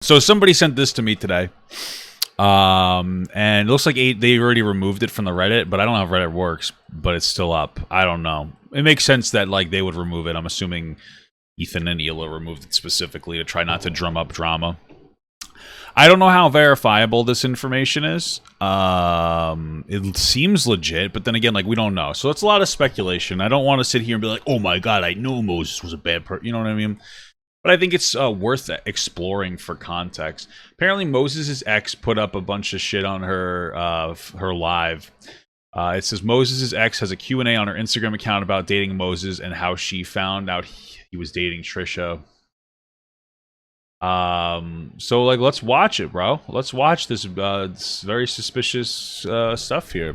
So somebody sent this to me today. And it looks like they already removed it from the Reddit, but I don't know if Reddit works, but it's still up. I don't know. It makes sense that like they would remove it. I'm assuming Ethan and Hila removed it specifically to try not to drum up drama. I don't know how verifiable this information is. It seems legit, but then again, like we don't know. So it's a lot of speculation. I don't want to sit here and be like, "Oh my god, I know Moses was a bad person." You know what I mean? But I think it's worth exploring for context. Apparently, Moses' ex put up a bunch of shit on her live. It says Moses' ex has a Q&A on her Instagram account about dating Moses and how she found out he was dating Trisha. So like, let's watch it, bro. Let's watch this very suspicious stuff here.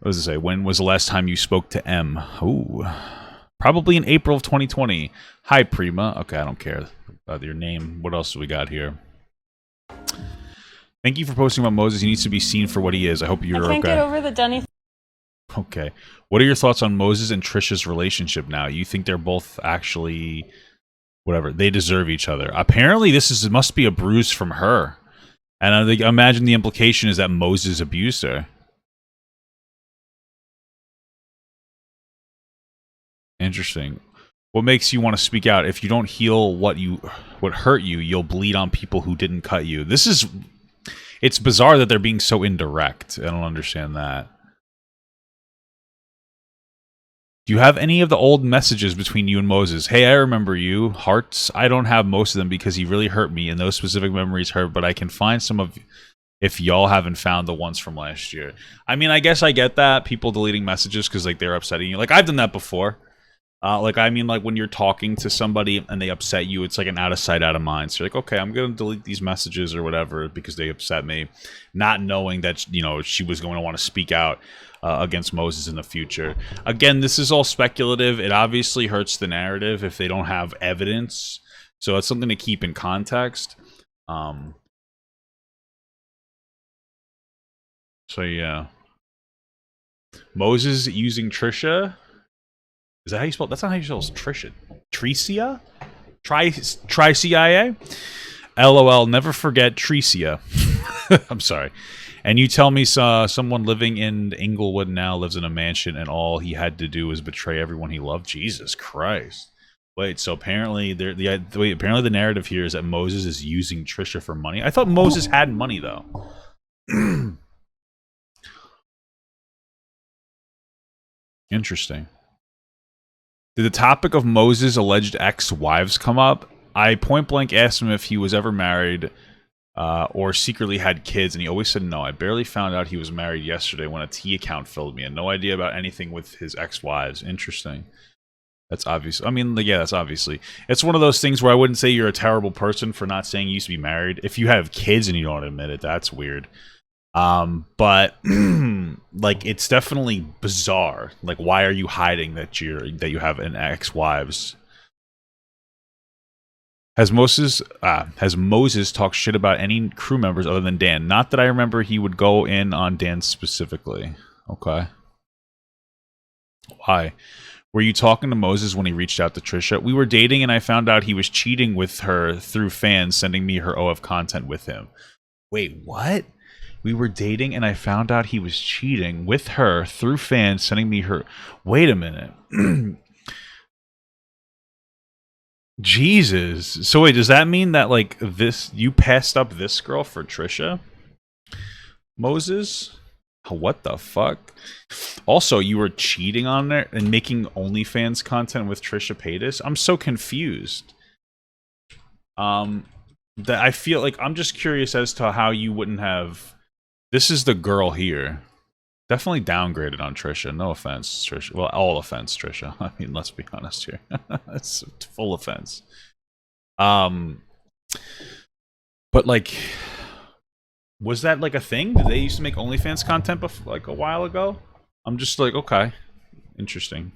What does it say? When was the last time you spoke to M? Ooh. Probably in April of 2020. Hi, Prima. Okay, I don't care about your name. What else do we got here? Thank you for posting about Moses. He needs to be seen for what he is. I hope you're okay. I can't get over the Denny. Okay. What are your thoughts on Moses and Trisha's relationship now? You think they're both actually... whatever. They deserve each other. Apparently, this must be a bruise from her. And I imagine the implication is that Moses abused her. Interesting. What makes you want to speak out? If you don't heal what hurt you, you'll bleed on people who didn't cut you. It's bizarre that they're being so indirect. I don't understand that. Do you have any of the old messages between you and Moses? Hey, I remember you. Hearts. I don't have most of them because he really hurt me and those specific memories hurt, but I can find some of if y'all haven't found the ones from last year. I mean, I guess I get that. People deleting messages because like they're upsetting you. Like I've done that before. Like when you're talking to somebody and they upset you, it's like an out of sight, out of mind. So you're like, okay, I'm going to delete these messages or whatever because they upset me, not knowing that, you know, she was going to want to speak out against Moses in the future. Again, this is all speculative. It obviously hurts the narrative if they don't have evidence. So it's something to keep in context. So yeah. Moses using Trisha. Is that how you spell? That's not how you spell Trisha. Tricia? Tri-CIA? LOL, never forget Tricia. I'm sorry. And you tell me someone living in Inglewood now lives in a mansion and all he had to do was betray everyone he loved? Jesus Christ. Wait, so apparently apparently the narrative here is that Moses is using Trisha for money? I thought Moses had money, though. Interesting. Did the topic of Moses' alleged ex-wives come up? I point blank asked him if he was ever married or secretly had kids, and he always said no. I barely found out he was married yesterday when a T account filled me, and no idea about anything with his ex-wives. Interesting. That's obvious. I mean, yeah, that's obviously. It's one of those things where I wouldn't say you're a terrible person for not saying you used to be married. If you have kids and you don't admit it, that's weird. But like it's definitely bizarre. Like, why are you hiding that you have an ex-wives? Has Moses talked shit about any crew members other than Dan? Not that I remember he would go in on Dan specifically. Okay. Why? Were you talking to Moses when he reached out to Trisha? We were dating and I found out he was cheating with her through fans sending me her OF content with him. Wait, what? We were dating and I found out he was cheating with her through fans sending me her... Wait a minute. Jesus. So wait, does that mean that like you passed up this girl for Trisha? Moses? What the fuck? Also, you were cheating on her and making OnlyFans content with Trisha Paytas? I'm so confused. That I feel like I'm just curious as to how you wouldn't have... This is the girl here. Definitely downgraded on Trisha. No offense, Trisha. Well, all offense, Trisha. I mean, let's be honest here. It's full offense. But like, was that like a thing? Did they used to make OnlyFans content before, like a while ago? I'm just like, okay, interesting.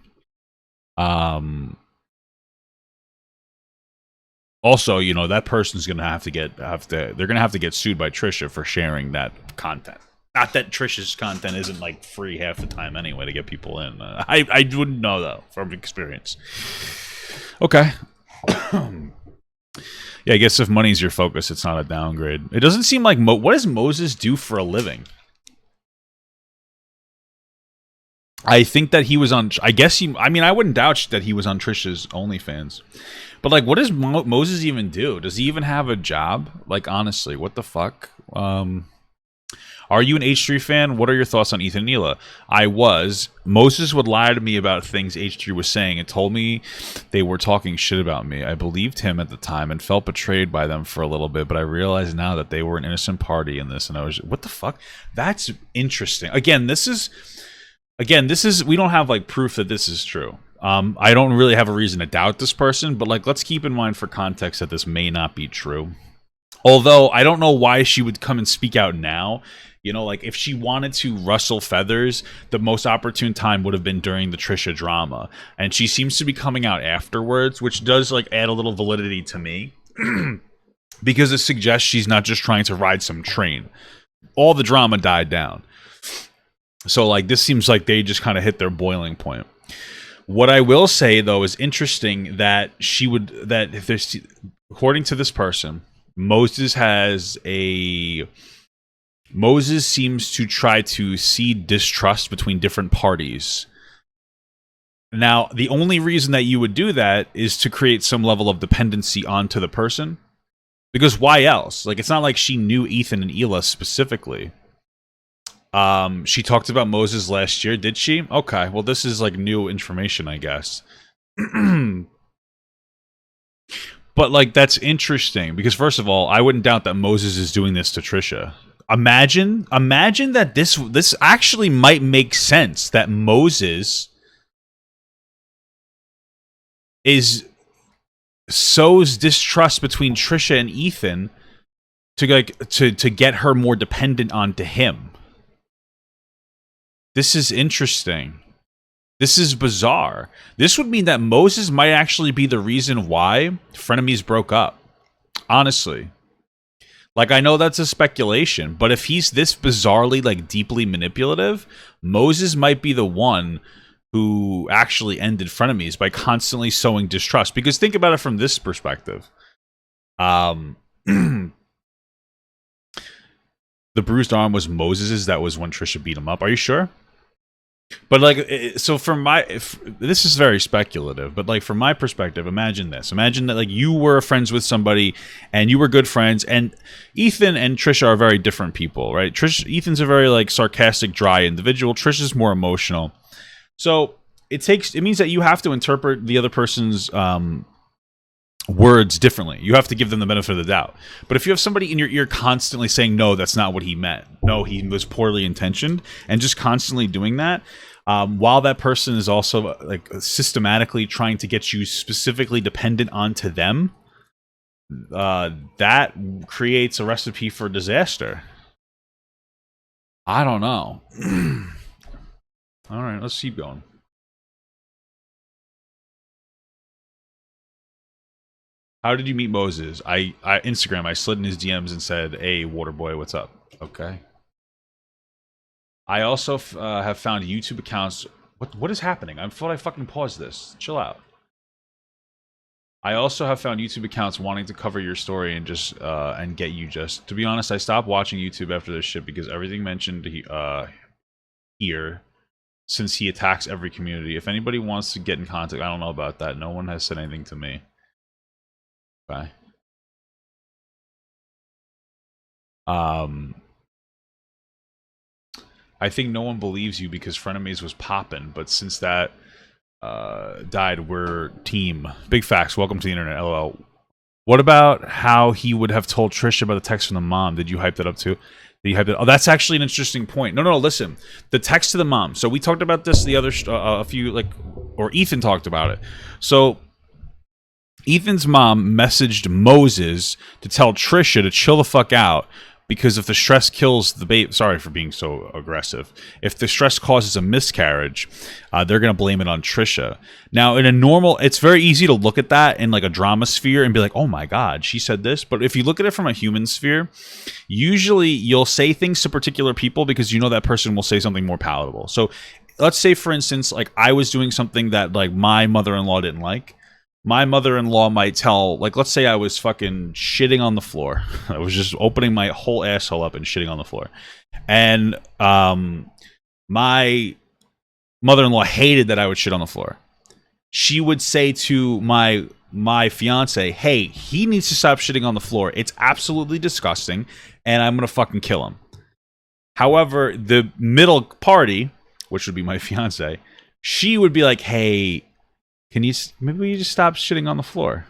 Also, you know, that person's gonna they're gonna have to get sued by Trisha for sharing that content. Not that Trisha's content isn't like free half the time anyway to get people in. I wouldn't know though from experience. Okay. Yeah, I guess if money's your focus, it's not a downgrade. It doesn't seem like what does Moses do for a living? I think that he was on. I guess he. I mean, I wouldn't doubt that he was on Trisha's OnlyFans. But like, what does Moses even do? Does he even have a job? Like, honestly, what the fuck? Are you an H3 fan? What are your thoughts on Ethan and Hila? I was. Moses would lie to me about things H3 was saying and told me they were talking shit about me. I believed him at the time and felt betrayed by them for a little bit, but I realize now that they were an innocent party in this, and I was, what the fuck? That's interesting. Again, this is we don't have like proof that this is true. I don't really have a reason to doubt this person, but like, let's keep in mind for context that this may not be true. Although I don't know why she would come and speak out now. You know, like if she wanted to rustle feathers, the most opportune time would have been during the Trisha drama. And she seems to be coming out afterwards, which does like add a little validity to me. Because it suggests she's not just trying to ride some train. All the drama died down. So like this seems like they just kind of hit their boiling point. What I will say though is interesting that if there's, according to this person, Moses seems to try to seed distrust between different parties. Now, the only reason that you would do that is to create some level of dependency onto the person. Because why else? Like, it's not like she knew Ethan and Hila specifically. She talked about Moses last year, did she? Okay, well, this is like new information, I guess. But like, that's interesting because first of all, I wouldn't doubt that Moses is doing this to Trisha. Imagine that this actually might make sense, that Moses sows distrust between Trisha and Ethan to get her more dependent onto him. This is interesting. This is bizarre. This would mean that Moses might actually be the reason why frenemies broke up. Honestly. Like, I know that's a speculation, but if he's this bizarrely, like, deeply manipulative, Moses might be the one who actually ended frenemies by constantly sowing distrust. Because think about it from this perspective. The bruised arm was Moses's. That was when Trisha beat him up. Are you sure? But like, so from this is very speculative, but like from my perspective, imagine this. Imagine that like you were friends with somebody and you were good friends, and Ethan and Trisha are very different people, right? Ethan's a very like sarcastic, dry individual. Trisha's more emotional. So it means that you have to interpret the other person's words differently. You have to give them the benefit of the doubt. But if you have somebody in your ear constantly saying, no, that's not what he meant, no, he was poorly intentioned, and just constantly doing that, while that person is also like systematically trying to get you specifically dependent onto them, that creates a recipe for disaster. I don't know. All right, let's keep going. How did you meet Moses? I Instagram. I slid in his DMs and said, "Hey, Waterboy, what's up?" Okay. I also have found YouTube accounts. What is happening? I thought I fucking paused this. Chill out. I also have found YouTube accounts wanting to cover your story and just and get you just. To be honest, I stopped watching YouTube after this shit because everything mentioned here, since he attacks every community. If anybody wants to get in contact, I don't know about that. No one has said anything to me. Okay. I think no one believes you because Frenemies was poppin', but since that died, we're team. Big facts. Welcome to the internet. LOL. What about how he would have told Trisha about the text from the mom? Did you hype that up too? Did you hype that? Oh, that's actually an interesting point. No, listen. The text to the mom. So we talked about this the other or Ethan talked about it. So Ethan's mom messaged Moses to tell Trisha to chill the fuck out because if the stress kills the baby, sorry for being so aggressive. If the stress causes a miscarriage, they're going to blame it on Trisha. Now, in a normal, it's very easy to look at that in like a drama sphere and be like, oh my God, she said this. But if you look at it from a human sphere, usually you'll say things to particular people because you know that person will say something more palatable. So let's say, for instance, like I was doing something that like my mother-in-law didn't like. my mother-in-law might tell, like, let's say I was fucking shitting on the floor. I was just opening my whole asshole up and shitting on the floor. And my mother-in-law hated that I would shit on the floor. She would say to my fiance, hey, he needs to stop shitting on the floor. It's absolutely disgusting, and I'm going to fucking kill him. However, the middle party, which would be my fiance, she would be like, hey, maybe you just stop shitting on the floor.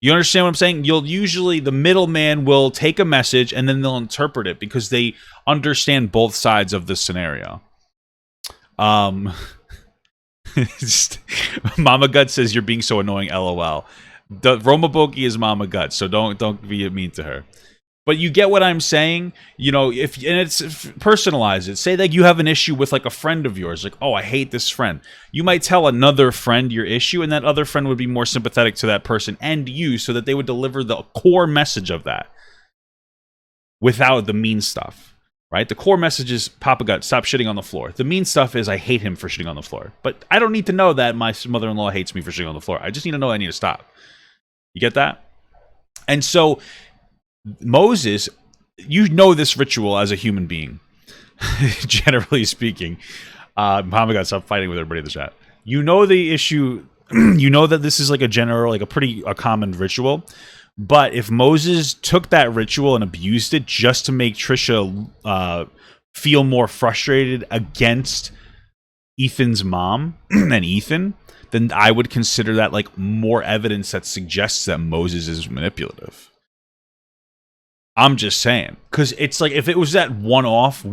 You understand what I'm saying? The middleman will take a message and then they'll interpret it because they understand both sides of the scenario. Mama Gut says you're being so annoying, LOL. The Roma Boki is Mama Gut, so don't be mean to her. But you get what I'm saying, and it's personalize it. Say that you have an issue with like a friend of yours, like, oh, I hate this friend. You might tell another friend your issue, and that other friend would be more sympathetic to that person and you, so that they would deliver the core message of that without the mean stuff, right? The core message is Papa Gut, stop shitting on the floor. The mean stuff is I hate him for shitting on the floor. But I don't need to know that my mother-in-law hates me for shitting on the floor. I just need to know I need to stop. You get that? And so Moses, this ritual as a human being, generally speaking. Mama got stop fighting with everybody in the chat. The issue. That this is like a common ritual. But if Moses took that ritual and abused it just to make Trisha feel more frustrated against Ethan's mom and Ethan, then I would consider that like more evidence that suggests that Moses is manipulative. I'm just saying, because it's like if it was that one-off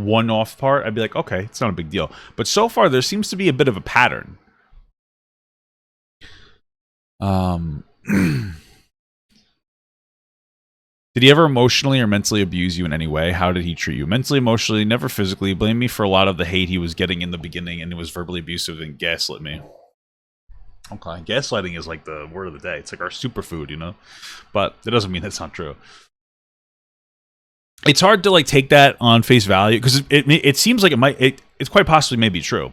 part, I'd be like, okay, it's not a big deal. But so far, there seems to be a bit of a pattern. Did he ever emotionally or mentally abuse you in any way? How did he treat you? Mentally, emotionally, never physically. Blamed me for a lot of the hate he was getting in the beginning, and it was verbally abusive and gaslit me. Okay, gaslighting is like the word of the day. It's like our superfood, But it doesn't mean that's not true. It's hard to like take that on face value because it seems like it's quite possibly may be true.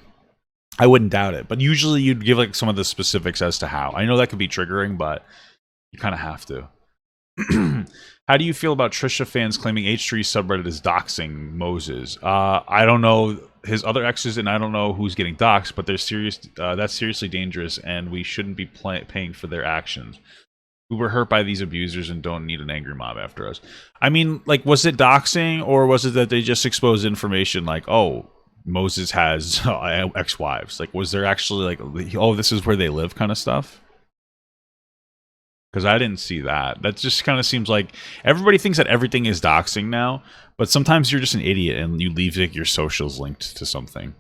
I wouldn't doubt it, but usually you'd give like some of the specifics as to how. I know that could be triggering, but you kind of have to. How do you feel about Trisha fans claiming H3 subreddit is doxing Moses? I don't know his other exes, and I don't know who's getting doxed, but they're serious. That's seriously dangerous, and we shouldn't be paying for their actions. We were hurt by these abusers and don't need an angry mob after us. I mean, like, was it doxing, or was it that they just exposed information like, oh, Moses has ex-wives? Like, was there actually like, oh, this is where they live kind of stuff? Because I didn't see that. That just kind of seems like everybody thinks that everything is doxing now, but sometimes you're just an idiot and you leave like your socials linked to something.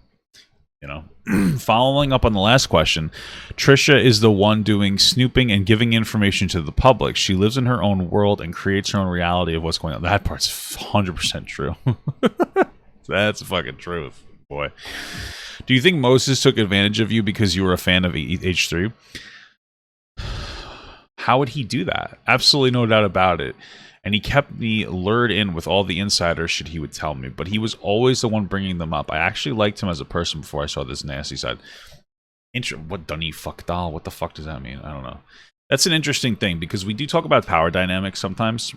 Following up on the last question, Trisha is the one doing snooping and giving information to the public. She lives in her own world and creates her own reality of what's going on. That part's 100% true. That's fucking truth, boy. Do you think Moses took advantage of you because you were a fan of H3? How would he do that? Absolutely no doubt about it. And he kept me lured in with all the insider shit he would tell me. But he was always the one bringing them up. I actually liked him as a person before I saw this nasty side. What Dunny fuck doll? What the fuck does that mean? I don't know. That's an interesting thing because we do talk about power dynamics sometimes.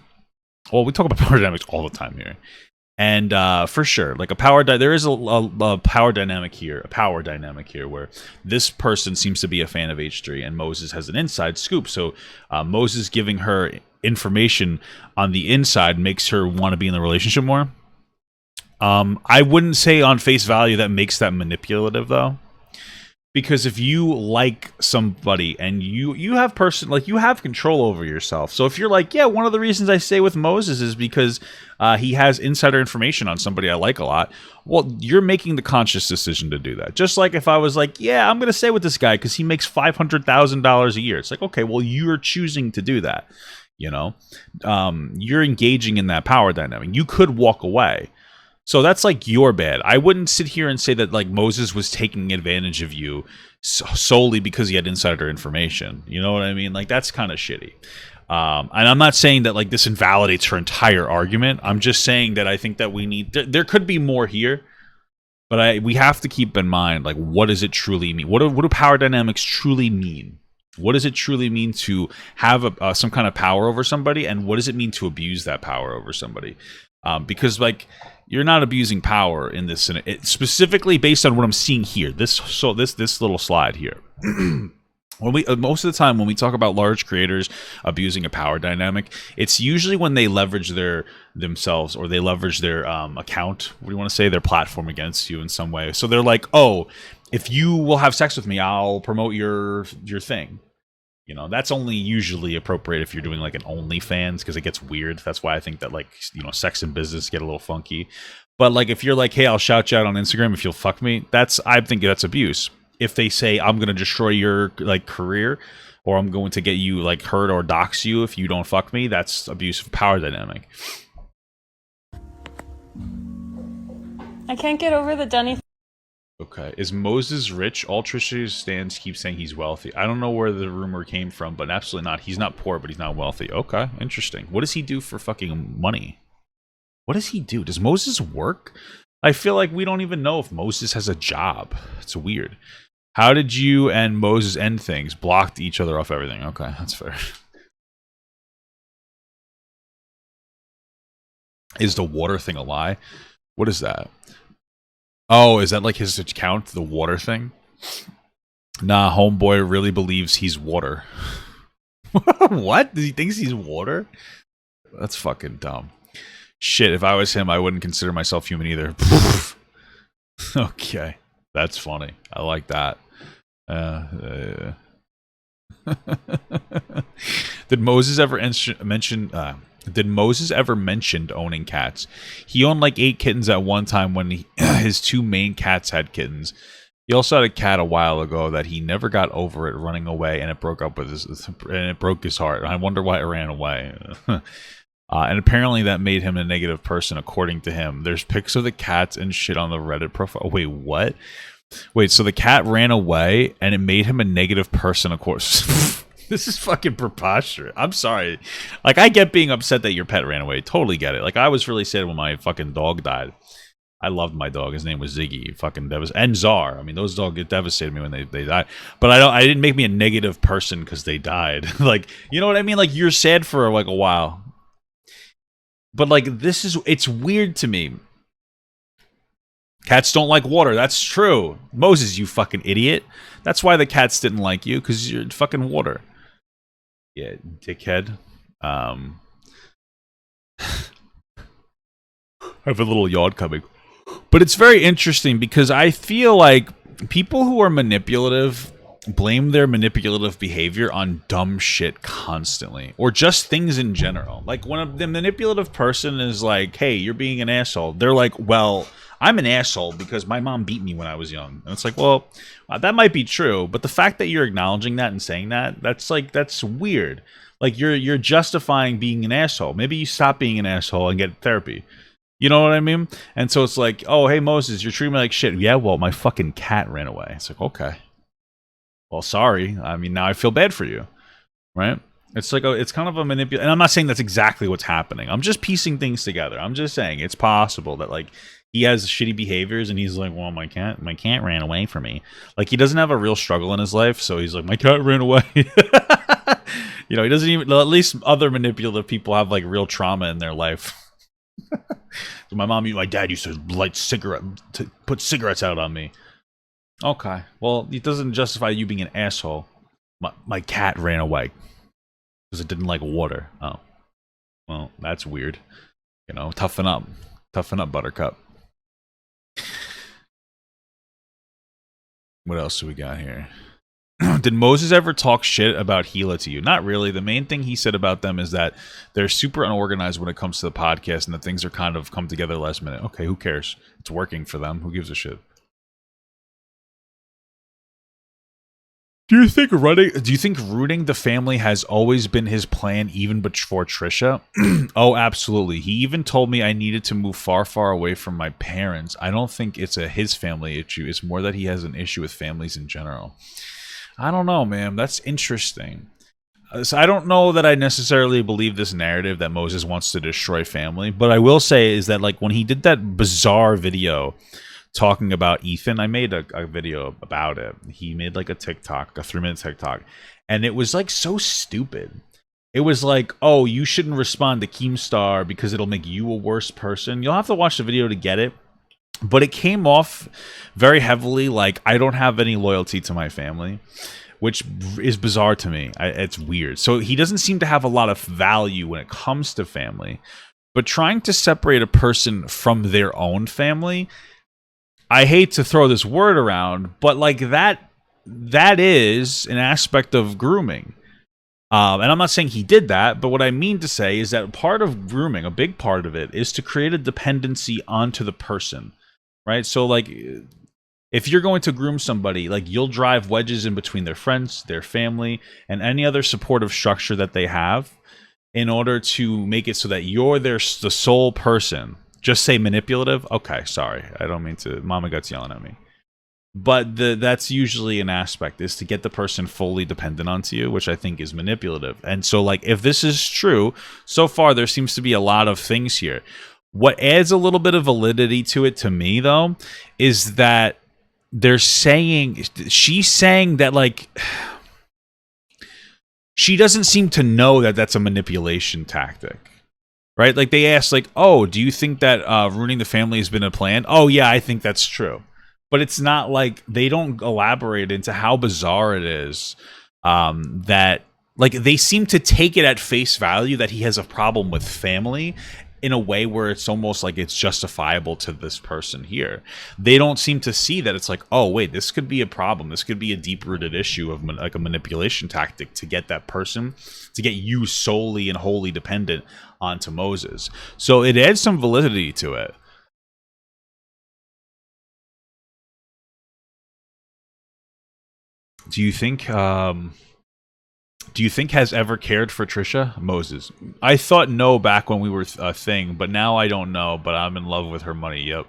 Well, we talk about power dynamics all the time here. And for sure, like there is a power dynamic here, where this person seems to be a fan of H3 and Moses has an inside scoop. So Moses giving her information on the inside makes her want to be in the relationship more. I wouldn't say on face value that makes that manipulative though. Because if you like somebody and you have you have control over yourself. So if you're like, yeah, one of the reasons I stay with Moses is because he has insider information on somebody I like a lot. Well, you're making the conscious decision to do that. Just like if I was like, yeah, I'm going to stay with this guy because he makes $500,000 a year. It's like, okay, well, you're choosing to do that. You're engaging in that power dynamic. You could walk away. So that's like your bad. I wouldn't sit here and say that like Moses was taking advantage of you solely because he had insider information. You know what I mean? Like that's kind of shitty. And I'm not saying that like this invalidates her entire argument. I'm just saying that I think that we need there could be more here, but we have to keep in mind like what does it truly mean? What do power dynamics truly mean? What does it truly mean to have some kind of power over somebody, and what does it mean to abuse that power over somebody? Because like you're not abusing power in this, specifically based on what I'm seeing here. This little slide here. When we most of the time when we talk about large creators abusing a power dynamic, it's usually when they leverage themselves or they leverage their account. What do you want to say? Their platform against you in some way. So they're like, oh, if you will have sex with me, I'll promote your thing. You know, that's only usually appropriate if you're doing like an OnlyFans, because it gets weird. That's why I think that, like, you know, sex and business get a little funky. But like if you're like, hey, I'll shout you out on Instagram if you'll fuck me, I think that's abuse. If they say I'm gonna destroy your like career, or I'm going to get you like hurt or dox you if you don't fuck me, that's abuse of power dynamic. I can't get over the Dunny. Okay. Is Moses rich? All Trisha's stands keep saying he's wealthy. I don't know where the rumor came from, but absolutely not. He's not poor, but he's not wealthy. Okay, interesting. What does he do for fucking money? What does he do? Does Moses work? I feel like we don't even know if Moses has a job. It's weird. How did you and Moses end things? Blocked each other off everything. Okay, that's fair. Is the water thing a lie? What is that? Oh, is that like his account, the water thing? Nah, homeboy really believes he's water. What? He thinks he's water? That's fucking dumb. Shit, if I was him, I wouldn't consider myself human either. Okay, that's funny. I like that. Did Moses ever mention... Did Moses ever mention owning cats? He owned like 8 kittens at one time when his 2 main cats had kittens. He also had a cat a while ago that he never got over it running away, and it broke his heart. I wonder why it ran away. And apparently that made him a negative person, according to him. There's pics of the cats and shit on the Reddit profile. Wait, what? Wait, so the cat ran away and it made him a negative person, of course. This is fucking preposterous. I'm sorry. Like, I get being upset that your pet ran away. Totally get it. Like, I was really sad when my fucking dog died. I loved my dog. His name was Ziggy. Fucking and Czar. I mean, those dogs devastated me when they died. But I didn't make me a negative person because they died. Like, you know what I mean? Like, you're sad for like a while. But like, it's weird to me. Cats don't like water. That's true. Moses, you fucking idiot. That's why the cats didn't like you, because you're fucking water. Yeah, dickhead. I have a little yawn coming. But it's very interesting because I feel like people who are manipulative blame their manipulative behavior on dumb shit constantly, or just things in general. Like when the manipulative person is like, hey, you're being an asshole, they're like, well, I'm an asshole because my mom beat me when I was young. And it's like, well, that might be true, but the fact that you're acknowledging that and saying that, that's weird. Like you're justifying being an asshole. Maybe you stop being an asshole and get therapy. You know what I mean? And so it's like, oh, hey, Moses, you're treating me like shit. Yeah, well, my fucking cat ran away. It's like, okay. Well, sorry. I mean, now I feel bad for you. Right? It's like, it's kind of a manipulation. And I'm not saying that's exactly what's happening. I'm just piecing things together. I'm just saying it's possible that, like, he has shitty behaviors and he's like, well, my cat ran away from me. Like, he doesn't have a real struggle in his life. So he's like, my cat ran away. You know, he doesn't even, at least other manipulative people have like real trauma in their life. So my dad used to put cigarettes out on me. Okay, well, it doesn't justify you being an asshole. My cat ran away because it didn't like water. Oh, well, that's weird. You know, toughen up, Buttercup. What else do we got here? Did Moses ever talk shit about Gila to you? Not really. The main thing he said about them is that they're super unorganized when it comes to the podcast and that things are kind of come together last minute. Okay, who cares? It's working for them. Who gives a shit? Do you think rooting the family has always been his plan, even before Trisha? Oh, absolutely. He even told me I needed to move far, far away from my parents. I don't think it's his family issue. It's more that he has an issue with families in general. I don't know, man. That's interesting. So I don't know that I necessarily believe this narrative that Moses wants to destroy family, but I will say is that, like, when he did that bizarre video talking about Ethan. I made a video about it. He made like a TikTok, a 3-minute TikTok, and it was like so stupid. It was like, oh, you shouldn't respond to Keemstar because it'll make you a worse person. You'll have to watch the video to get it. But it came off very heavily like I don't have any loyalty to my family, which is bizarre to me. It's weird. So he doesn't seem to have a lot of value when it comes to family. But trying to separate a person from their own family, I hate to throw this word around, but like that is an aspect of grooming. And I'm not saying he did that, but what I mean to say is that part of grooming, a big part of it, is to create a dependency onto the person, right? So, like, if you're going to groom somebody, like, you'll drive wedges in between their friends, their family, and any other supportive structure that they have in order to make it so that you're the sole person. Just say manipulative? Okay, sorry. I don't mean to. Mama Gut's yelling at me. But that's usually an aspect, is to get the person fully dependent onto you, which I think is manipulative. And so, like, if this is true, so far there seems to be a lot of things here. What adds a little bit of validity to it to me, though, is that she's saying that, like, she doesn't seem to know that that's a manipulation tactic. Right? Like, they asked, like, oh, do you think that ruining the family has been a plan? Oh, yeah, I think that's true. But it's not like they don't elaborate into how bizarre it is that, like, they seem to take it at face value that he has a problem with family in a way where it's almost like it's justifiable to this person here. They don't seem to see that it's like, oh, wait, this could be a problem. This could be a deep-rooted issue of like a manipulation tactic to get that person, to get you solely and wholly dependent onto Moses. So it adds some validity to it. Do you think has ever cared for Trisha? Moses. I thought no back when we were a thing, but now I don't know, but I'm in love with her money, yep.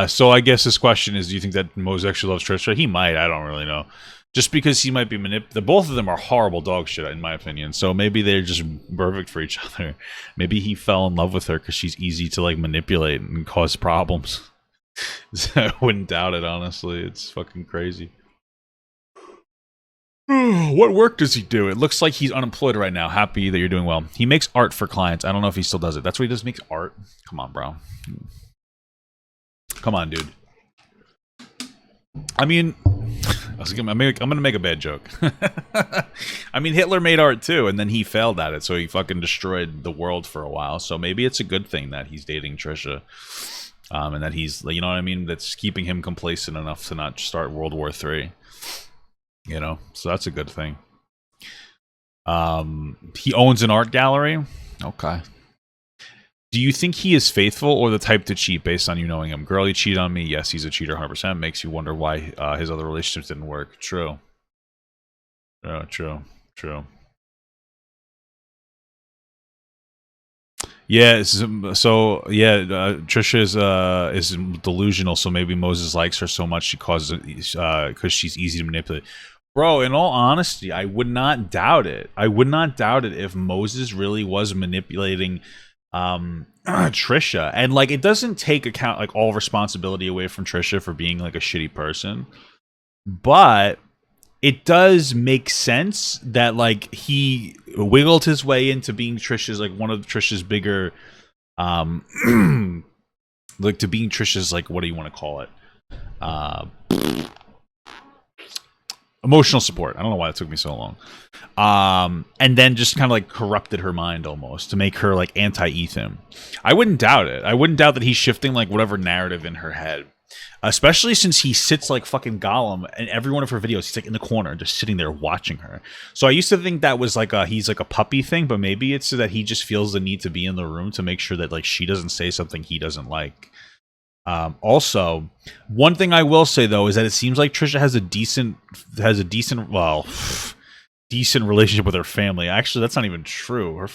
So I guess this question is, do you think that Moses actually loves Trisha? He might, I don't really know. Just because he might be both of them are horrible dog shit, in my opinion. So maybe they're just perfect for each other. Maybe he fell in love with her because she's easy to, like, manipulate and cause problems. I wouldn't doubt it, honestly. It's fucking crazy. What work does he do? It looks like he's unemployed right now. Happy that you're doing well. He makes art for clients. I don't know if he still does it. That's what he does, makes art? Come on, bro. Come on, dude. I mean, I'm going to make a bad joke. I mean, Hitler made art too, and then he failed at it, so he fucking destroyed the world for a while. So maybe it's a good thing that he's dating Trisha. And that he's, you know what I mean? That's keeping him complacent enough to not start World War III. You know, so that's a good thing. He owns an art gallery. Okay. Do you think he is faithful or the type to cheat based on you knowing him? Girl, he cheated on me. Yes, he's a cheater 100%. Makes you wonder why his other relationships didn't work. True. True. Yeah, so yeah, Trisha is delusional, so maybe Moses likes her so much she causes because she's easy to manipulate. Bro, in all honesty, I would not doubt it. I would not doubt it if Moses really was manipulating Trisha. And, like, it doesn't take account, like, all responsibility away from Trisha for being, like, a shitty person. But it does make sense that, like, he wiggled his way into being Trisha's, like, one of Trisha's bigger like, to being Trisha's, like, what do you want to call it? Emotional support. I don't know why it took me so long. And then just kind of, like, corrupted her mind almost to make her, like, anti-Ethan. I wouldn't doubt it. I wouldn't doubt that he's shifting, like, whatever narrative in her head. Especially since he sits like fucking Gollum in every one of her videos. He's, like, in the corner, just sitting there watching her. So I used to think that was like he's like a puppy thing, but maybe it's so that he just feels the need to be in the room to make sure that, like, she doesn't say something he doesn't like. Also, one thing I will say though is that it seems like Trisha has a decent relationship with her family. Actually, that's not even true.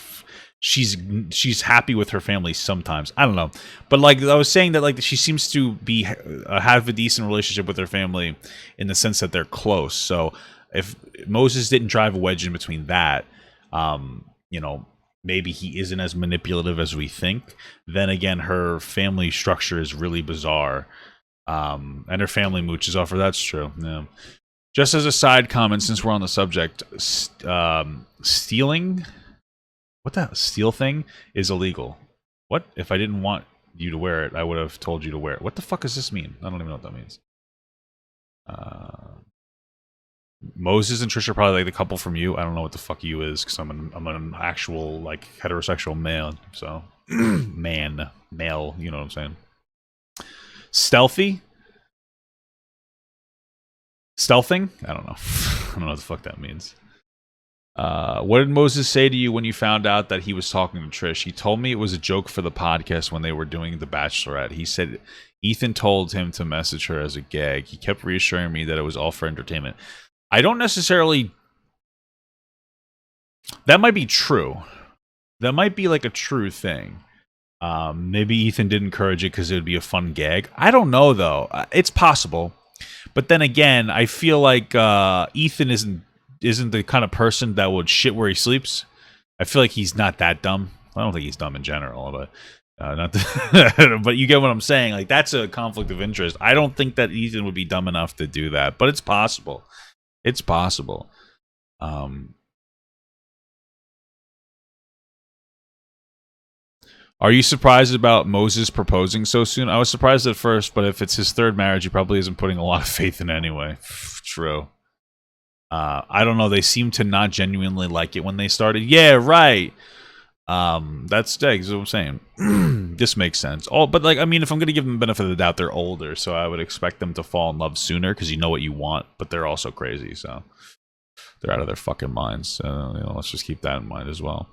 She's happy with her family sometimes. I don't know, but, like, I was saying that, like, she seems to be have a decent relationship with her family in the sense that they're close. So if Moses didn't drive a wedge in between that, you know, maybe he isn't as manipulative as we think. Then again, her family structure is really bizarre. And her family mooches off her. That's true. Yeah. Just as a side comment, since we're on the subject, stealing, what the steal thing is illegal. What if I didn't want you to wear it? I would have told you to wear it. What the fuck does this mean? I don't even know what that means. Moses and Trisha are probably like the couple from You. I don't know what the fuck You is because I'm an actual like heterosexual man. So male. You know what I'm saying? Stealthing? I don't know. I don't know what the fuck that means. What did Moses say to you when you found out that he was talking to Trish? He told me it was a joke for the podcast when they were doing The Bachelorette. He said Ethan told him to message her as a gag. He kept reassuring me that it was all for entertainment. I don't necessarily... That might be true. That might be like a true thing. Maybe Ethan did encourage it because it would be a fun gag. I don't know, though. It's possible. But then again, I feel like Ethan isn't the kind of person that would shit where he sleeps. I feel like he's not that dumb. I don't think he's dumb in general, but but you get what I'm saying. Like that's a conflict of interest. I don't think that Ethan would be dumb enough to do that, but it's possible. It's possible. Are you surprised about Moses proposing so soon? I was surprised at first, but if it's his third marriage, he probably isn't putting a lot of faith in it anyway. True. I don't know. They seem to not genuinely like it when they started. Yeah, right. That's what I'm saying. This makes sense. But like, I mean, if I'm gonna give them the benefit of the doubt, they're older, so I would expect them to fall in love sooner because you know what you want. But they're also crazy, so they're out of their fucking minds. So let's just keep that in mind as well.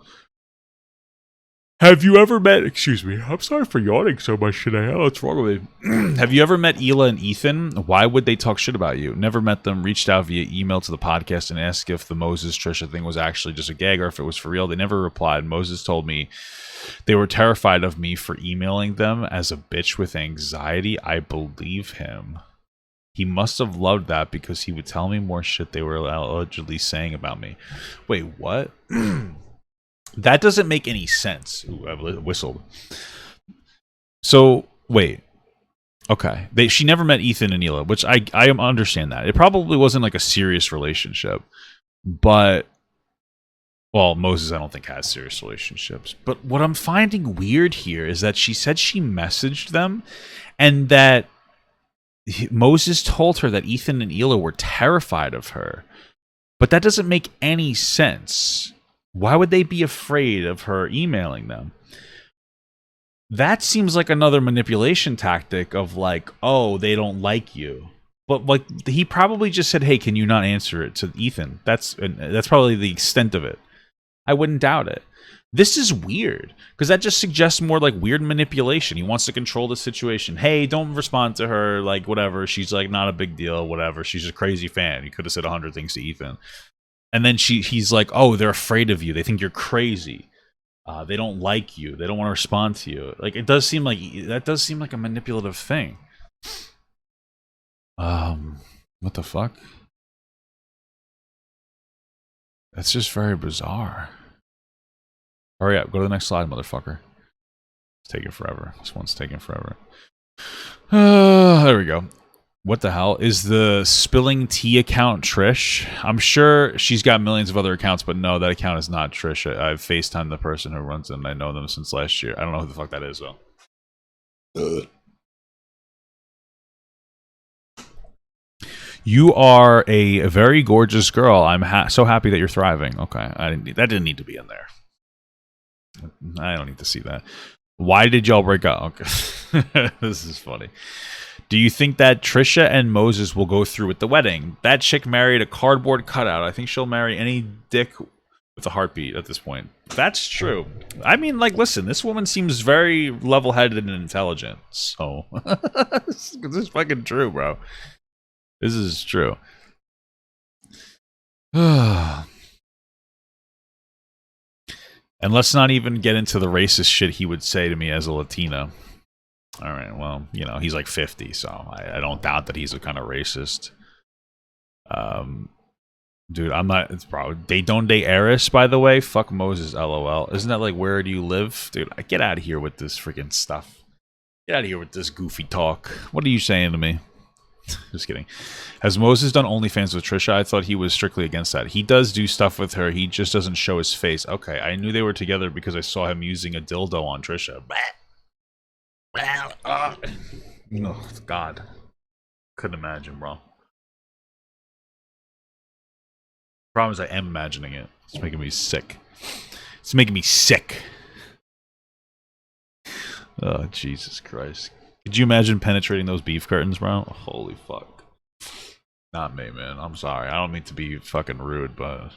Have you ever met... Excuse me. I'm sorry for yawning so much today. What's wrong with me? Have you ever met Hila and Ethan? Why would they talk shit about you? Never met them. Reached out via email to the podcast and asked if the Moses Trisha thing was actually just a gag or if it was for real. They never replied. Moses told me they were terrified of me for emailing them as a bitch with anxiety. I believe him. He must have loved that because he would tell me more shit they were allegedly saying about me. Wait, what? That doesn't make any sense. Ooh, I whistled. So, wait. Okay. She never met Ethan and Hila, which I understand that. It probably wasn't like a serious relationship. But, well, Moses I don't think has serious relationships. But what I'm finding weird here is that she said she messaged them and that Moses told her that Ethan and Hila were terrified of her. But that doesn't make any sense. Why would they be afraid of her emailing them? That seems like another manipulation tactic of like, oh, they don't like you. But like he probably just said, hey, can you not answer it to Ethan? That's probably the extent of it. I wouldn't doubt it. This is weird because that just suggests more like weird manipulation. He wants to control the situation. Hey, don't respond to her, like whatever. She's like not a big deal, whatever. She's a crazy fan. You could have said 100 things to Ethan. And then he's like, oh, they're afraid of you. They think you're crazy. They don't like you. They don't want to respond to you. Like that does seem like a manipulative thing. What the fuck? That's just very bizarre. Hurry up, go to the next slide, motherfucker. It's taking forever. This one's taking forever. There we go. What the hell? Is the Spilling Tea account Trish? I'm sure she's got millions of other accounts, but no, that account is not Trish. I've FaceTimed the person who runs it, and I know them since last year. I don't know who the fuck that is, though. You are a very gorgeous girl. I'm so happy that you're thriving. Okay, that didn't need to be in there. I don't need to see that. Why did y'all break up? Okay. This is funny. Do you think that Trisha and Moses will go through with the wedding? That chick married a cardboard cutout. I think she'll marry any dick with a heartbeat at this point. That's true. I mean, like, listen, this woman seems very level-headed and intelligent. So, this is fucking true, bro. This is true. And let's not even get into the racist shit he would say to me as a Latino. All right, well, he's like 50, so I don't doubt that he's a kind of racist. Dude, I'm not... It's probably... Donde Eris, by the way? Fuck Moses, LOL. Isn't that like, where do you live? Dude, get out of here with this freaking stuff. Get out of here with this goofy talk. What are you saying to me? Just kidding. Has Moses done OnlyFans with Trisha? I thought he was strictly against that. He does do stuff with her. He just doesn't show his face. Okay, I knew they were together because I saw him using a dildo on Trisha. Oh, God. Couldn't imagine, bro. Problem is I am imagining it. It's making me sick. It's making me sick. Oh, Jesus Christ. Could you imagine penetrating those beef curtains, bro? Holy fuck. Not me, man. I'm sorry. I don't mean to be fucking rude, but...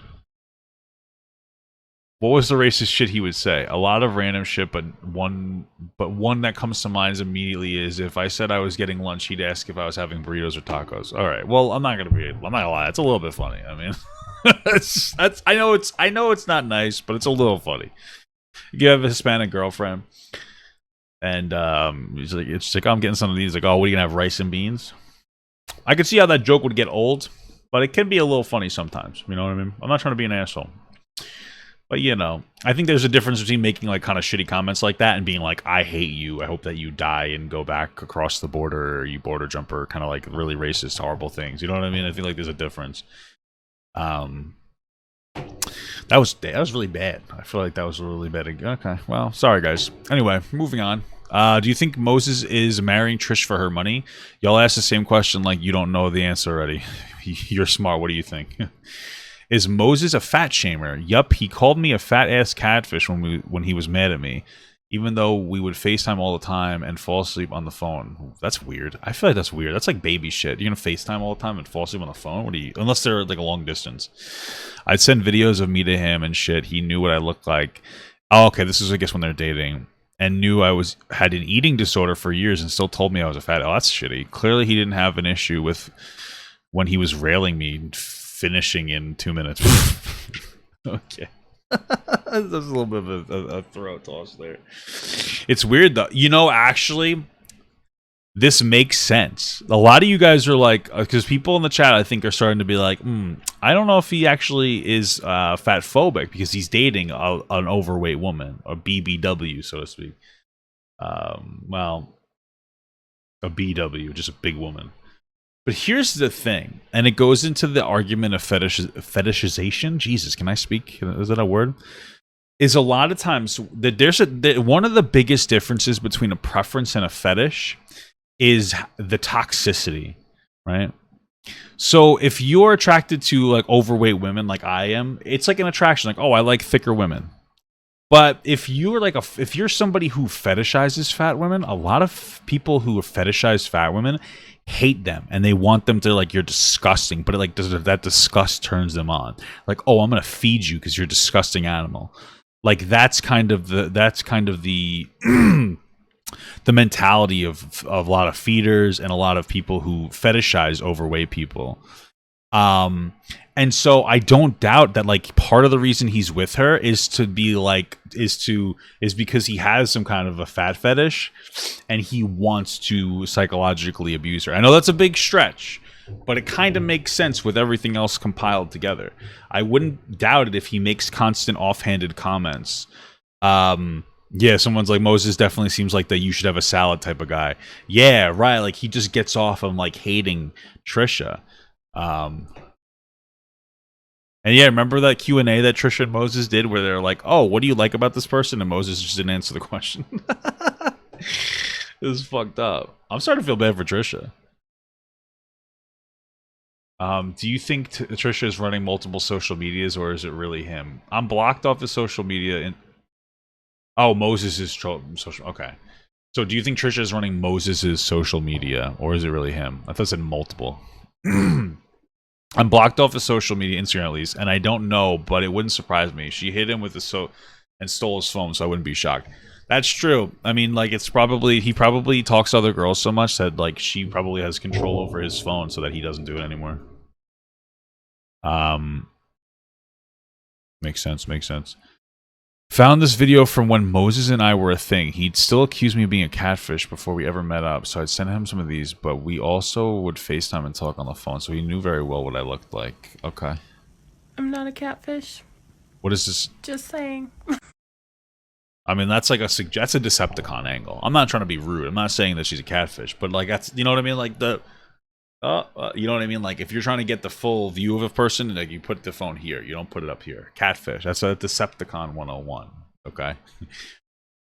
What was the racist shit he would say? A lot of random shit, but one that comes to mind immediately is if I said I was getting lunch, he'd ask if I was having burritos or tacos. All right. Well, I'm not gonna lie. It's a little bit funny. I mean, I know it's not nice, but it's a little funny. You have a Hispanic girlfriend, and it's like, oh, I'm getting some of these. Like, oh, what are you gonna have, rice and beans? I could see how that joke would get old, but it can be a little funny sometimes. You know what I mean? I'm not trying to be an asshole. But, you know, I think there's a difference between making, like, kind of shitty comments like that and being like, I hate you, I hope that you die and go back across the border, or you border jumper, kind of like really racist, horrible things. You know what I mean? I feel like there's a difference. That was really bad. I feel like that was really bad. Okay, well, sorry, guys. Anyway, moving on. Do you think Moses is marrying Trish for her money? Y'all asked the same question like you don't know the answer already. You're smart. What do you think? Is Moses a fat shamer? Yup, he called me a fat ass catfish when he was mad at me, even though we would FaceTime all the time and fall asleep on the phone. That's weird. I feel like that's weird. That's like baby shit. You're gonna FaceTime all the time and fall asleep on the phone? What do you? Unless they're like a long distance. I'd send videos of me to him and shit. He knew what I looked like. Oh, okay. This is, I guess, when they're dating, and knew I had an eating disorder for years and still told me I was a fat. Oh, that's shitty. Clearly, he didn't have an issue with when he was railing me. Finishing in 2 minutes. Okay. That's a little bit of a throat toss there. It's weird though. You know, actually, this makes sense. A lot of you guys are like, because people in the chat, I think, are starting to be like, I don't know if he actually is fat phobic because he's dating an overweight woman, a BBW, so to speak. Well, a BW, just a big woman. But here's the thing, and it goes into the argument of fetishization. Jesus, can I speak? Is that a word? Is a lot of times that one of the biggest differences between a preference and a fetish is the toxicity, right? So if you're attracted to like overweight women, like I am, it's like an attraction. Like, oh, I like thicker women. But if you're like if you're somebody who fetishizes fat women, a lot of people who fetishize fat women hate them and they want them to, like, you're disgusting, but like that disgust turns them on. Like, oh, I'm gonna feed you because you're a disgusting animal. Like that's kind of the the mentality of a lot of feeders and a lot of people who fetishize overweight people. And so I don't doubt that, like, part of the reason he's with her is because he has some kind of a fat fetish and he wants to psychologically abuse her. I know that's a big stretch, but it kind of makes sense with everything else compiled together. I wouldn't doubt it if he makes constant offhanded comments. Yeah, someone's like, Moses definitely seems like the you should have a salad type of guy. Yeah, right. Like, he just gets off on, like, hating Trisha. And yeah, remember that Q&A that Trisha and Moses did where they're like, oh, what do you like about this person? And Moses just didn't answer the question. It was fucked up. I'm starting to feel bad for Trisha. Do you think Trisha is running multiple social medias, or is it really him? I'm blocked off his social media. Oh, Moses is social. Okay. So do you think Trisha is running Moses's social media, or is it really him? I thought it said multiple. I'm blocked off his social media, Instagram at least, and I don't know, but it wouldn't surprise me. She hit him with and stole his phone, so I wouldn't be shocked. That's true. I mean, like, he probably talks to other girls so much that, like, she probably has control over his phone so that he doesn't do it anymore. Makes sense. Found this video from when Moses and I were a thing. He'd still accuse me of being a catfish before we ever met up, so I'd send him some of these, but we also would FaceTime and talk on the phone, so he knew very well what I looked like. Okay. I'm not a catfish. What is this? Just saying. I mean, that's like that's a Decepticon angle. I'm not trying to be rude. I'm not saying that she's a catfish, but like that's, you know what I mean? Like you know what I mean? Like if you're trying to get the full view of a person, like you put the phone here, you don't put it up here. Catfish. That's a Decepticon 101. Okay.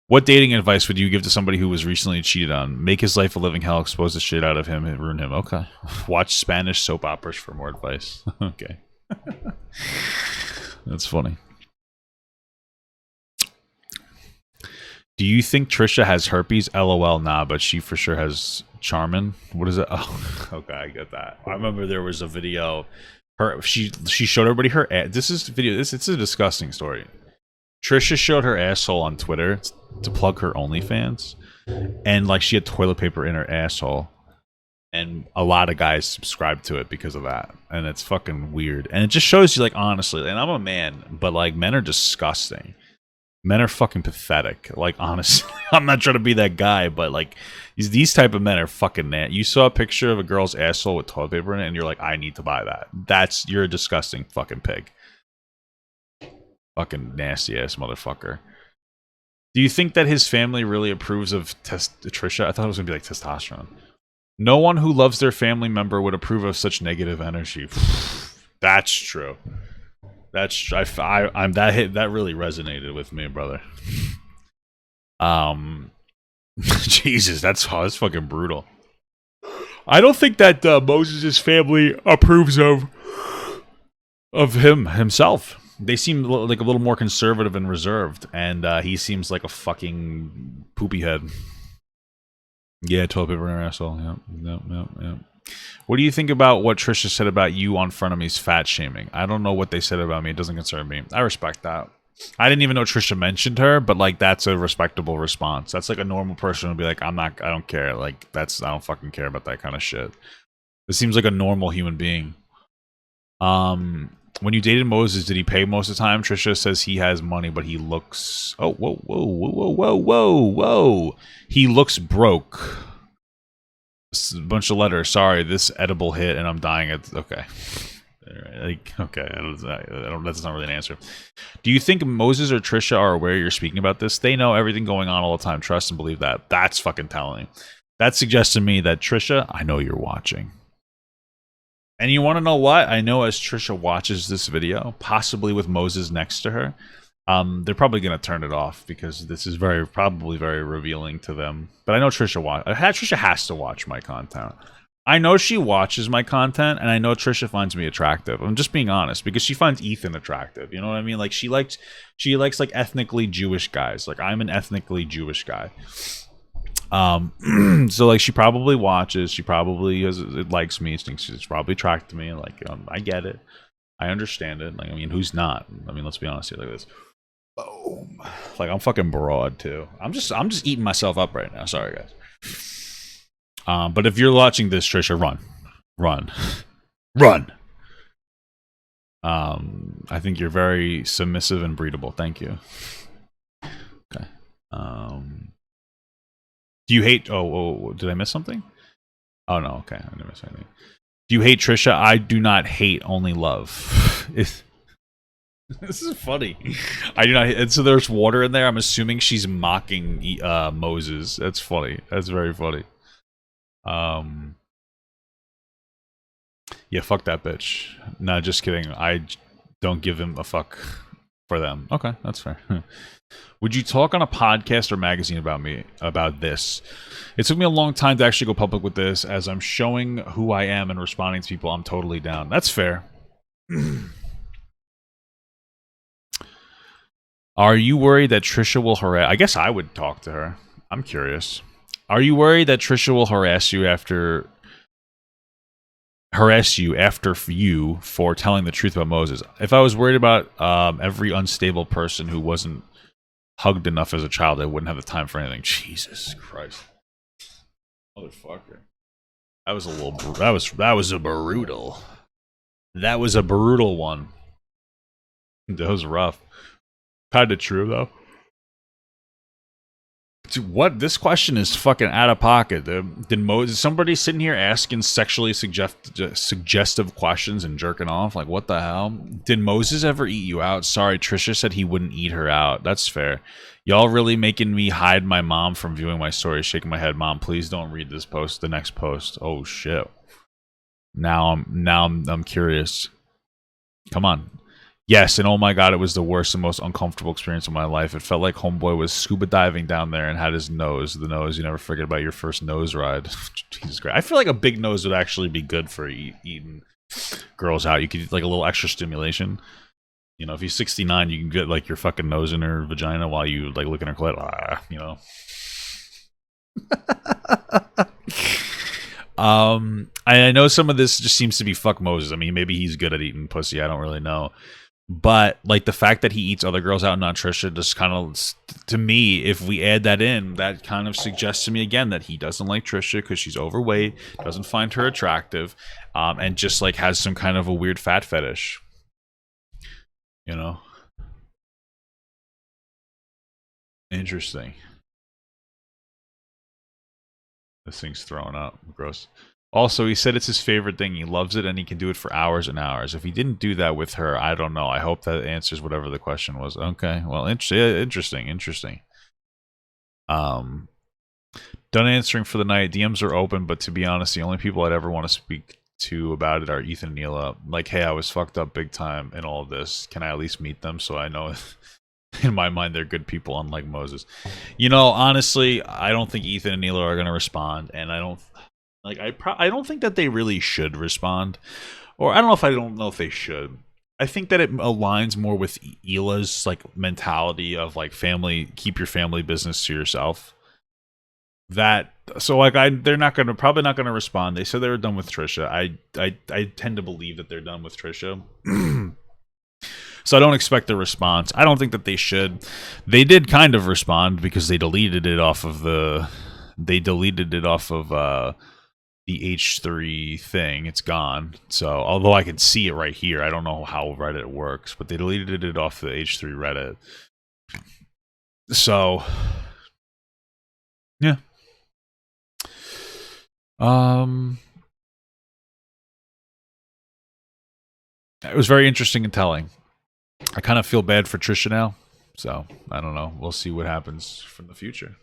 What dating advice would you give to somebody who was recently cheated on? Make his life a living hell, expose the shit out of him, and ruin him. Okay. Watch Spanish soap operas for more advice. Okay. That's funny. Do you think Trisha has herpes? LOL, nah, but she for sure has Charmin. What is it? Oh, okay, I get that. I remember there was a video. She showed everybody her. This is video. It's a disgusting story. Trisha showed her asshole on Twitter to plug her OnlyFans, and like she had toilet paper in her asshole, and a lot of guys subscribe to it because of that, and it's fucking weird. And it just shows you, like, honestly, and I'm a man, but like men are disgusting. Men are fucking pathetic. Like, honestly, I'm not trying to be that guy, but like these type of men are fucking nasty. You saw a picture of a girl's asshole with toilet paper in it, and you're like, I need to buy that. You're a disgusting fucking pig. Fucking nasty ass motherfucker. Do you think that his family really approves of Trisha? I thought it was gonna be like testosterone. No one who loves their family member would approve of such negative energy. That's true. That's I'm that really resonated with me, brother. Jesus, that's fucking brutal. I don't think that Moses' family approves of himself. They seem like a little more conservative and reserved, and he seems like a fucking poopy head. Yeah, toilet paper in her asshole. Yep. What do you think about what Trisha said about you on Frenemies fat shaming? I don't know what they said about me. It doesn't concern me. I respect that. I didn't even know Trisha mentioned her, but like that's a respectable response. That's like a normal person would be like, I don't care. Like I don't fucking care about that kind of shit. It seems like a normal human being. When you dated Moses, did he pay most of the time? Trisha says he has money, but he looks... Oh, whoa. He looks broke. A bunch of letters. Sorry, this edible hit and I'm dying. Okay. Like, okay, that's not really an answer. Do you think Moses or Trisha are aware you're speaking about this? They know everything going on all the time. Trust and believe that. That's fucking telling. That suggests to me that Trisha, I know you're watching. And you want to know what? I know as Trisha watches this video, possibly with Moses next to her, they're probably going to turn it off because this is probably very revealing to them. But I know Trisha has to watch my content. I know she watches my content, and I know Trisha finds me attractive. I'm just being honest because she finds Ethan attractive. You know what I mean? Like she likes like ethnically Jewish guys. Like I'm an ethnically Jewish guy. So like she probably watches, she probably likes me, thinks she's probably attracted to me. Like I get it, I understand it. Like I mean, who's not? I mean, let's be honest here. Like this, boom. Like I'm fucking broad too. I'm just eating myself up right now. Sorry guys. But if you're watching this, Trisha, run. I think you're very submissive and breedable. Thank you. Okay. Do you hate... Oh, did I miss something? Oh, no. Okay. I didn't miss anything. Do you hate Trisha? I do not hate, only love. This is funny. I do not... And so there's water in there. I'm assuming she's mocking Moses. That's funny. That's very funny. Yeah, fuck that bitch. No, just kidding. I don't give him a fuck for them. Okay, that's fair. Would you talk on a podcast or magazine about this? It took me a long time to actually go public with this, as I'm showing who I am and responding to people. I'm totally down. That's fair. Are you worried that Trisha will harass... I guess I would talk to her. I'm curious. Are you worried that Trisha will harass you after you for telling the truth about Moses? If I was worried about every unstable person who wasn't hugged enough as a child, I wouldn't have the time for anything. Jesus Christ, motherfucker! That was a little. That was a brutal. That was a brutal one. That was rough. Kind of true though. Dude, what? This question is fucking out of pocket. Did Moses? Somebody sitting here asking sexually suggestive questions and jerking off? Like, what the hell? Did Moses ever eat you out? Sorry, Trisha said he wouldn't eat her out. That's fair. Y'all really making me hide my mom from viewing my stories. Shaking my head, Mom. Please don't read this post. The next post. Oh shit. Now I'm curious. Come on. Yes, and oh my god, it was the worst and most uncomfortable experience of my life. It felt like homeboy was scuba diving down there and had his nose. The nose, you never forget about your first nose ride. Jesus Christ. I feel like a big nose would actually be good for eating girls out. You could get like a little extra stimulation. You know, if he's 69, you can get like your fucking nose in her vagina while you like look in her clit. You know. I know some of this just seems to be fuck Moses. I mean, maybe he's good at eating pussy. I don't really know. But like the fact that he eats other girls out, not Trisha, just kind of, to me, if we add that in, that kind of suggests to me again that he doesn't like Trisha because she's overweight, doesn't find her attractive, and just like has some kind of a weird fat fetish. You know? Interesting. This thing's throwing up. Gross. Also, he said it's his favorite thing. He loves it and he can do it for hours and hours. If he didn't do that with her, I don't know. I hope that answers whatever the question was. Okay. Well, interesting. Done answering for the night. DMs are open, but to be honest, the only people I'd ever want to speak to about it are Ethan and Neela. Like, hey, I was fucked up big time in all of this. Can I at least meet them so I know in my mind they're good people, unlike Moses? You know, honestly, I don't think Ethan and Neela are going to respond, and I don't think that they really should respond, or I don't know if they should. I think that it aligns more with Hila's like mentality of like family, keep your family business to yourself. That so like they're probably not gonna respond. They said they were done with Trisha. I tend to believe that they're done with Trisha. So I don't expect a response. I don't think that they should. They did kind of respond because they deleted it off of the H3 thing. It's gone. So although I can see it right here, I don't know how Reddit works, but they deleted it off the H3 Reddit. So yeah. It was very interesting and telling. I kind of feel bad for Trisha now. So I don't know. We'll see what happens from the future.